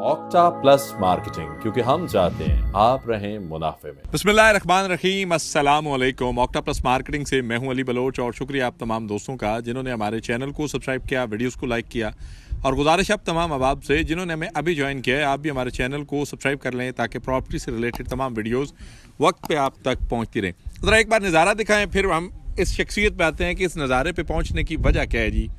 Octa plus marketing, क्योंकि हम चाहते हैं आप रहें मुनाफे में। बिस्मिल्लाहिर्रहमानिर्रहीम, अस्सलाम वालेकुम। ऑक्टा प्लस मार्केटिंग से मैं हूं अली बलोच और शुक्रिया आप तमाम दोस्तों का जिन्होंने हमारे चैनल को सब्सक्राइब किया, वीडियोस को लाइक किया। और गुजारिश आप तमाम अहबाब से जिन्होंने हमें अभी ज्वाइन किया है, आप भी हमारे चैनल को सब्सक्राइब कर लें ताकि प्रॉपर्टी से रिलेटेड तमाम वीडियोज़ वक्त पर आप तक पहुँचती रहें। ज़रा एक बार नज़ारा दिखाएँ, फिर हम इस शख्सियत पर आते हैं कि इस नज़ारे पर पहुँचने की वजह क्या है। जी,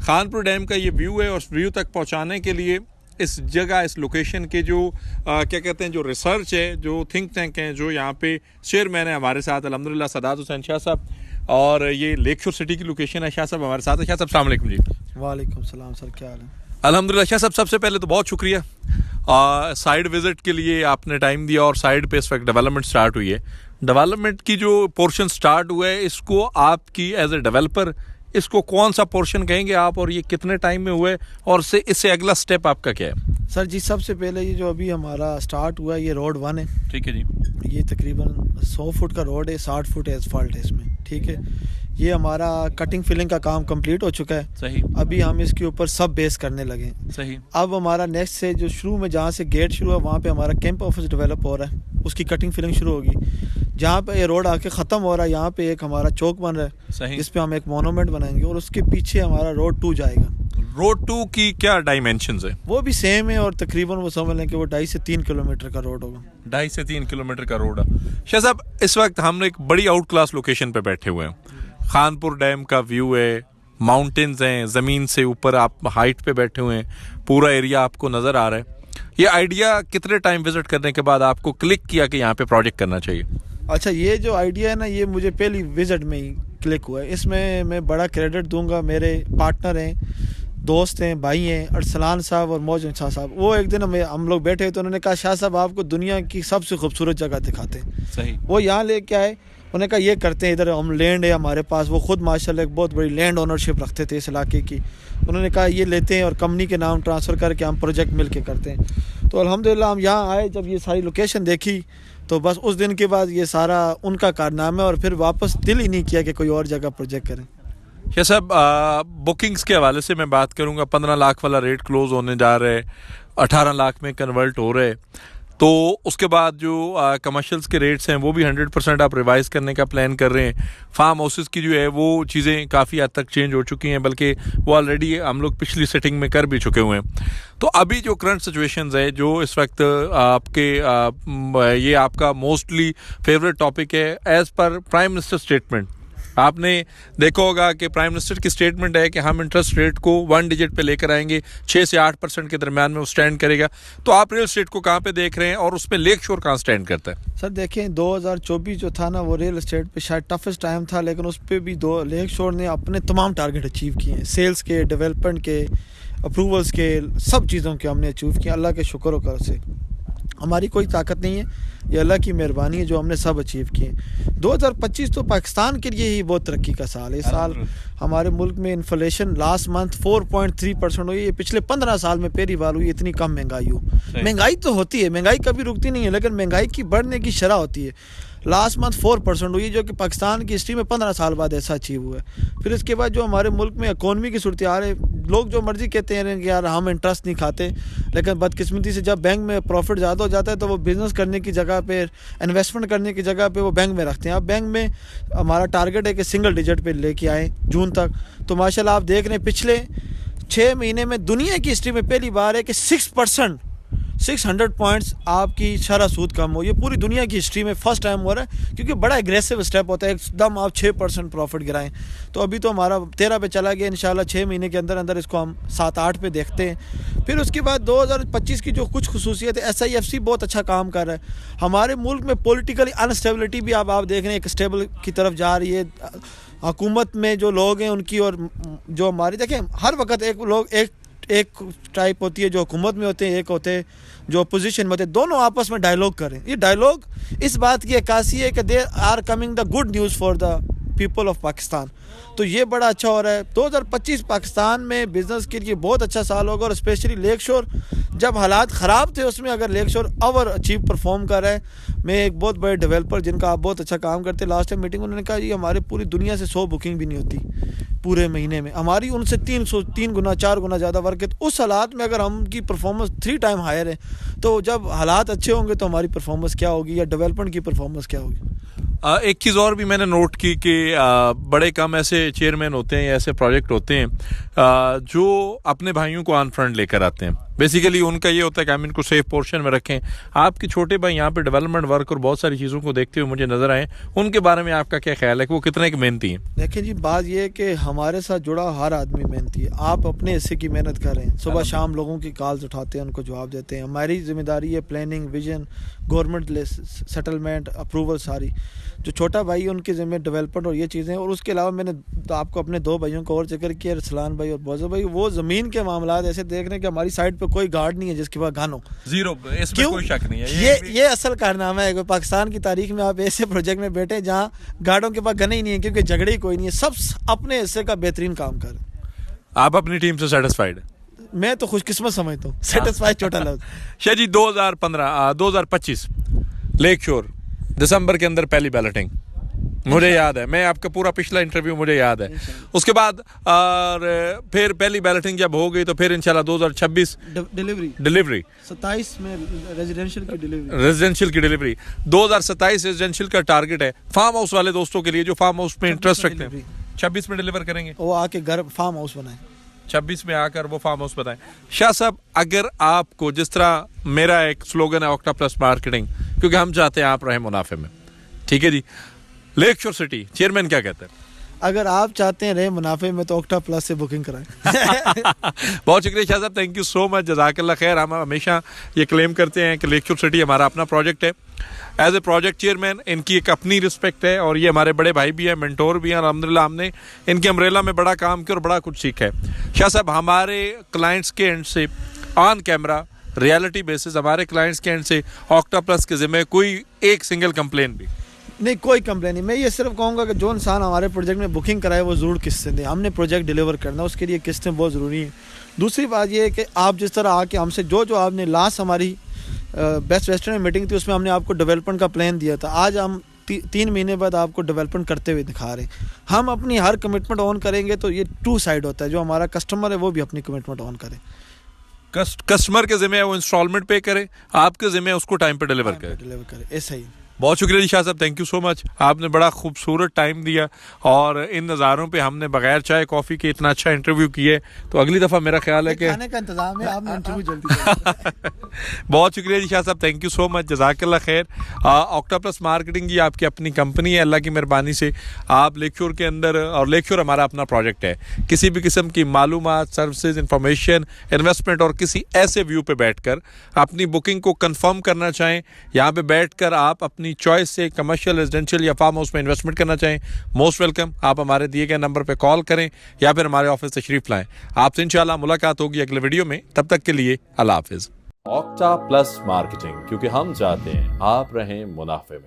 खानपुर डैम का ये व्यू है और उस व्यू तक पहुँचाने के लिए इस जगह, इस लोकेशन के जो क्या कहते हैं, जो रिसर्च है, जो थिंक टैंक हैं, जो यहाँ पे चेयरमैन है हमारे साथ अल्हम्दुलिल्लाह सदात हुसैन शाह साहब, और ये लेक शोर सिटी की लोकेशन है। शाह साहब हमारे साथ है। शाह साहब अस्सलाम वालेकुम। जी वालेकुम सलाम सर, क्या हाल है? अल्हम्दुलिल्लाह। शाह साहब सबसे पहले तो बहुत शुक्रिया, साइड विज़िट के लिए आपने टाइम दिया और साइड पे इस वक्त डेवलपमेंट स्टार्ट हुई है। डेवलपमेंट की जो पोर्शन स्टार्ट हुआ है, इसको आपकी एज ए डेवलपर इसको कौन सा पोर्शन कहेंगे आप, और ये कितने टाइम में हुए, और इससे अगला स्टेप आपका क्या है? सर जी, सबसे पहले ये जो अभी हमारा स्टार्ट हुआ है, ये रोड 1 है। ठीक है जी। ये तकरीबन 100 फुट का रोड है, 60 फुट एसफाल्ट है इसमें। ठीक है, ये हमारा कटिंग फिलिंग का काम कंप्लीट हो चुका है। सही। अभी हम इसके ऊपर सब बेस करने लगे। सही। अब हमारा नेक्स्ट से जो शुरू में जहाँ से गेट शुरू है वहाँ पे हमारा कैंप ऑफिस डेवलप हो रहा है, उसकी कटिंग फिलिंग शुरू होगी। जहाँ पे ये रोड आके ख़त्म हो रहा है, यहाँ पे एक हमारा चौक बन रहा है। सही। जिस पे हम एक मोनूमेंट बनाएंगे और उसके पीछे हमारा रोड 2 जाएगा। रोड 2 की क्या डायमेंशंस है? वो भी सेम है और तकरीबन वो समझ लें कि वो 2.5 से 3 किलोमीटर का रोड होगा। 2.5 से 3 किलोमीटर का रोड है। शाह साहब, इस वक्त हम एक बड़ी आउट क्लास लोकेशन पे बैठे हुए हैं। खानपुर डैम का व्यू है, माउंटेन्स हैं, ज़मीन से ऊपर आप हाइट पे बैठे हुए हैं, पूरा एरिया आपको नज़र आ रहा है। ये आइडिया कितने टाइम विजिट करने के बाद आपको क्लिक किया कि यहाँ पे प्रोजेक्ट करना चाहिए? अच्छा, ये जो आइडिया है ना, ये मुझे पहली विजिट में ही क्लिक हुआ है। इसमें मैं बड़ा क्रेडिट दूंगा, मेरे पार्टनर हैं, दोस्त हैं, भाई हैं, अरसलान साहब और मौजूद शाह साहब। वो एक दिन हम लोग बैठे तो उन्होंने कहा, शाह साहब आपको दुनिया की सबसे खूबसूरत जगह दिखाते हैं। सही। वो यहाँ लेके आए, उन्होंने कहा ये करते हैं, इधर हम लैंड है हमारे पास। वो खुद माशाल्लाह एक बहुत बड़ी लैंड ओनरशिप रखते थे इस इलाके की। उन्होंने कहा ये लेते हैं और कंपनी के नाम ट्रांसफ़र करके हम प्रोजेक्ट मिल के करते हैं। तो अल्हम्दुलिल्लाह हम यहाँ आए, जब ये सारी लोकेशन देखी तो बस उस दिन के बाद ये सारा उनका कारनामा है, और फिर वापस दिल ही नहीं किया कि कोई और जगह प्रोजेक्ट करें। शाह साहब, बुकिंग्स के हवाले से मैं बात करूँगा। 15 लाख वाला रेट क्लोज होने जा रहा है, 18 लाख में कन्वर्ट हो रहे, तो उसके बाद जो कमर्शियल्स के रेट्स हैं वो भी 100% आप रिवाइज करने का प्लान कर रहे हैं। फार्म हाउसेस की जो है वो चीज़ें काफ़ी हद तक चेंज हो चुकी हैं, बल्कि वो ऑलरेडी हम लोग पिछली सेटिंग में कर भी चुके हुए हैं। तो अभी जो करंट सिचुएशंस है, जो इस वक्त आपके ये आपका मोस्टली फेवरेट टॉपिक है, as per prime minister statement, आपने देखा होगा कि प्राइम मिनिस्टर की स्टेटमेंट है कि हम इंटरेस्ट रेट को 1 डिजिट पे लेकर आएंगे, 6 से 8% के दरमियान में वो स्टैंड करेगा। तो आप रियल एस्टेट को कहाँ पे देख रहे हैं और उसमें लेक शोर कहाँ स्टैंड करता है? सर देखें, 2024 जो था ना, वो रियल एस्टेट पे शायद टफेस्ट टाइम था, लेकिन उस पर भी लेक शोर ने अपने तमाम टारगेट अचीव किए हैं। सेल्स के, डेवलपमेंट के, अप्रूवल्स के, सब चीज़ों के हमने अचीव किए। अल्लाह के शुक्र और कर से हमारी कोई ताकत नहीं है, ये अल्लाह की मेहरबानी है जो हमने सब अचीव किए। 2025 तो पाकिस्तान के लिए ही बहुत तरक्की का साल है। इस साल हमारे मुल्क में इन्फ्लेशन लास्ट मंथ 4.3% हुई है। पिछले 15 साल में पहली बार हुई इतनी कम महंगाई हो। महंगाई तो होती है, महंगाई कभी रुकती नहीं है, लेकिन महंगाई की बढ़ने की शरह होती है। लास्ट मंथ 4% हुई, जो कि पाकिस्तान की हिस्ट्री में 15 साल बाद ऐसा अचीव हुआ है। फिर इसके बाद जो हमारे मुल्क में इकोनॉमी की सूरत हाल है, लोग जो मर्जी कहते हैं कि यार हम इंटरेस्ट नहीं खाते, लेकिन बदकिस्मती से जब बैंक में प्रॉफिट ज़्यादा हो जाता है तो वो बिज़नेस करने की जगह पे, इन्वेस्टमेंट करने की जगह पे वो बैंक में रखते हैं। अब बैंक में हमारा टारगेट है कि सिंगल डिजिट पे लेके आए जून तक। तो माशाल्लाह आप देख रहे हैं पिछले 6 महीने में दुनिया की हिस्ट्री में पहली बार है कि 600 पॉइंट्स आपकी शरह सूद कम हो। ये पूरी दुनिया की हिस्ट्री में फर्स्ट टाइम हो रहा है, क्योंकि बड़ा एग्रेसिव स्टेप होता है एकदम आप 6% प्रॉफिट गिराएं। तो अभी तो हमारा 13 पे चला गया, इंशाल्लाह 6 महीने के अंदर अंदर इसको हम 7-8 पे देखते हैं। फिर उसके बाद 2025 की जो कुछ खुसूसियत है, SIFC बहुत अच्छा काम कर रहा है। हमारे मुल्क में पॉलिटिकली अनस्टेबिलिटी भी आप देख रहे हैं, एक स्टेबल की तरफ जा रही है। हुकूमत में जो लोग हैं उनकी, और जो हमारी देखें हर वक्त एक टाइप होती है जो हुकूमत में होते हैं, एक होते हैं जो अपोजिशन में होते हैं, दोनों आपस में डायलॉग करें। ये डायलॉग इस बात की अक्कासी है कि there are coming the good news for the people of Pakistan. तो ये बड़ा अच्छा हो रहा है। 2025 पाकिस्तान में बिज़नेस के लिए बहुत अच्छा साल होगा, और स्पेशली लेक शोर जब हालात ख़राब थे उसमें अगर लेक शोर ओवर अचीव परफॉर्म कर रहा है। मैं एक बहुत बड़े डेवलपर जिनका आप बहुत अच्छा काम करते, लास्ट टाइम मीटिंग उन्होंने कहा ये हमारे पूरी दुनिया से 100 बुकिंग भी नहीं होती। پورے مہینے میں. ہماری ان سے 3 گنا 4 گنا زیادہ ورک ہے. تو اس حالات میں اگر ہم کی پرفارمنس 3 ٹائم ہائر ہے تو جب حالات اچھے ہوں گے تو ہماری پرفارمنس کیا ہوگی یا ڈیولپمنٹ کی پرفارمنس کیا ہوگی. ایک چیز اور بھی میں نے نوٹ کی کہ بڑے کم ایسے چیئرمین ہوتے ہیں یا ایسے پروجیکٹ ہوتے ہیں جو اپنے بھائیوں کو آن فرنٹ لے کر آتے ہیں. بیسیکلی ان کا یہ ہوتا ہے کہ ہم ان کو سیف پورشن میں رکھیں. آپ کے چھوٹے بھائی یہاں پہ ڈیولپمنٹ ورک اور بہت ساری چیزوں کو دیکھتے ہوئے مجھے نظر آئے, ان کے بارے میں آپ کا کیا خیال ہے کہ وہ کتنے ایک محنتی ہیں؟ دیکھیں جی, بات یہ ہے کہ ہمارے ساتھ جڑا ہر آدمی محنتی ہے. آپ اپنے حصے کی محنت کر رہے ہیں, صبح شام لوگوں کی کالز اٹھاتے ہیں, ان کو جواب دیتے ہیں. ہماری ذمہ داری ہے planning, vision, government settlement, approval ساری. جو چھوٹا بھائی ان کے ذمہ ڈیولپمنٹ اور یہ چیزیں. اور اس کے علاوہ میں نے آپ کو اپنے 2 بھائیوں کا اور ذکر کیا, رسلان بھائی اور بوزر بھائی. وہ زمین کے معاملات ایسے دیکھ رہے ہیں کہ ہماری سائٹ پہ کوئی گارڈ نہیں ہے جس کے پاس گن ہو. زیرو, اس میں کوئی شک نہیں ہے. یہ اصل کارنامہ ہے کہ پاکستان کی تاریخ میں آپ ایسے پروجیکٹ میں بیٹھے جہاں گارڈوں کے پاس گنے ہی نہیں ہیں, کیونکہ جھگڑے ہی کوئی نہیں ہے. سب اپنے حصے کا بہترین کام کر رہے ہیں. آپ اپنی ٹیم سے سیٹسفائیڈ ہیں؟ میں تو خوش قسمت سمجھتا ہوں. سیٹسفائی چھوٹا لفظ. شاہ جی 2025 لیک شور دسمبر کے اندر پہلی بیلٹنگ مجھے یاد ہے, میں آپ کا پورا پچھلا انٹرویو مجھے یاد ہے. اس کے بعد اور پھر پہلی بیلٹنگ جب ہو گئی تو پھر انشاءاللہ 2026 ڈیلیوری 27 میں ریزیڈینشیل کی ڈیلیوری 2027 ریزیڈینشیل کا ٹارگٹ ہے. فارم ہاؤس والے دوستوں کے لیے جو فارم ہاؤس میں انٹرسٹ رکھتے ہیں 26 میں ڈیلیور کریں گے. وہ آ کے گھر فارم ہاؤس بنائیں, 26 میں آ کر وہ فارم ہاؤس بتائیں. شاہ صاحب, اگر آپ کو, جس طرح میرا ایک سلوگن ہے آکٹا پلس مارکیٹنگ, کیونکہ ہم چاہتے ہیں آپ رہیں منافع میں, ٹھیک ہے جی, لیک شور سٹی چیئرمین کیا کہتے ہیں؟ اگر آپ چاہتے ہیں رہے منافع میں تو آکٹا پلس سے بکنگ کرائیں. بہت شکریہ شاہ صاحب, تھینک یو سو مچ, جزاک اللہ خیر. ہم ہمیشہ یہ کلیم کرتے ہیں کہ لیک شور سٹی ہمارا اپنا پروجیکٹ ہے. ایز اے پروجیکٹ چیئرمین ان کی ایک اپنی رسپیکٹ ہے, اور یہ ہمارے بڑے بھائی بھی ہیں, مینٹور بھی ہیں. الحمدللہ ہم نے ان کے امبریلا میں بڑا کام کیا اور بڑا کچھ سیکھا ہے. شاہ صاحب, ہمارے کلائنٹس کے اینڈ سے آن کیمرہ ریالٹی بیسس ہمارے کلائنٹس کے اینڈ سے آکٹا پلس کے ذمہ کوئی ایک سنگل کمپلین بھی نہیں, کوئی کمپلین نہیں. میں یہ صرف کہوں گا کہ جو انسان ہمارے پروجیکٹ میں بکنگ کرائے وہ ضرور قسطیں دیں. ہم نے پروجیکٹ ڈیلیور کرنا, اس کے لیے قسطیں بہت ضروری ہیں. دوسری بات یہ ہے کہ آپ جس طرح آ کے ہم سے جو آپ نے لاسٹ ہماری بیسٹ ویسٹرن میں میٹنگ تھی, اس میں ہم نے آپ کو ڈیولپمنٹ کا پلان دیا تھا. آج ہم 3 مہینے بعد آپ کو ڈیولپمنٹ کرتے ہوئے دکھا رہے ہیں. ہم اپنی ہر کمٹمنٹ آن کریں گے تو یہ 2 سائڈ ہوتا ہے. جو ہمارا کسٹمر ہے وہ بھی اپنی کمٹمنٹ آن کرے. کسٹمر کے ذمہ ہے وہ انسٹالمنٹ پے کرے, آپ کے ذمہ ہے اس کو ٹائم پہ ڈیلیور کرے. ایسا ہی. بہت شکریہ جی شاہ صاحب, تھینک یو سو مچ. آپ نے بڑا خوبصورت ٹائم دیا, اور ان نظاروں پہ ہم نے بغیر چائے کافی کے اتنا اچھا انٹرویو کیے. تو اگلی دفعہ میرا خیال ہے کہ کھانے کا انتظام ہے, آپ نے انٹرویو جلدی. بہت شکریہ جی شاہ صاحب, تھینک یو سو مچ, جزاک اللہ خیر. آکٹا پلس مارکیٹنگ یہ آپ کی اپنی کمپنی ہے, اللہ کی مہربانی سے آپ لیک شور کے اندر, اور لیک شور ہمارا اپنا پروجیکٹ ہے. کسی بھی قسم کی معلومات, سروسز, انفارمیشن, انویسٹمنٹ اور کسی ایسے ویو پہ بیٹھ کر اپنی بکنگ کو کنفرم کرنا چاہیں, یہاں پہ بیٹھ کر آپ اپنی چوائس سے کمرشل, ریزیڈینشیل یا فارم ہاؤس میں انویسٹمنٹ کرنا چاہیں, موسٹ ویلکم. آپ ہمارے دیے گئے نمبر پہ کال کریں یا پھر ہمارے آفس تشریف لائیں. آپ سے انشاءاللہ ملاقات ہوگی اگلے ویڈیو میں. تب تک کے لیے اللہ حافظ. آکٹا پلس مارکیٹنگ, کیونکہ ہم چاہتے ہیں آپ رہیں منافع میں.